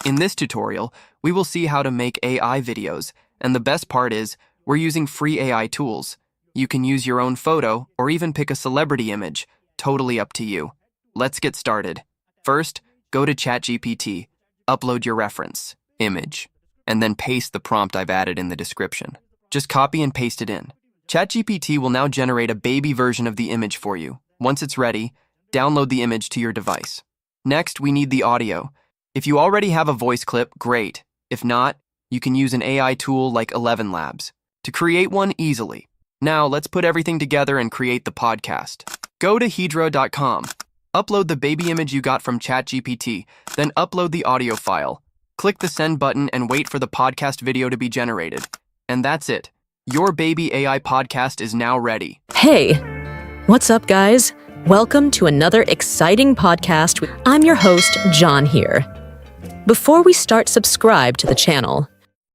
In this tutorial, we will see how to make AI videos, and the best part is, we're using free AI tools. You can use your own photo or even pick a celebrity image, totally up to you. Let's get started. First, go to ChatGPT, upload your reference, image, and then paste the prompt I've added in the description. Just copy and paste it in. ChatGPT will now generate a baby version of the image for you. Once it's ready, download the image to your device. Next, we need the audio. If you already have a voice clip, great. If not, you can use an AI tool like 11 Labs to create one easily. Now, let's put everything together and create the podcast. Go to hedra.com. Upload the baby image you got from ChatGPT, then upload the audio file. Click the send button and wait for the podcast video to be generated. And that's it. Your baby AI podcast is now ready. Hey, what's up, guys? Welcome to another exciting podcast. I'm your host, John here. Before we start, subscribe to the channel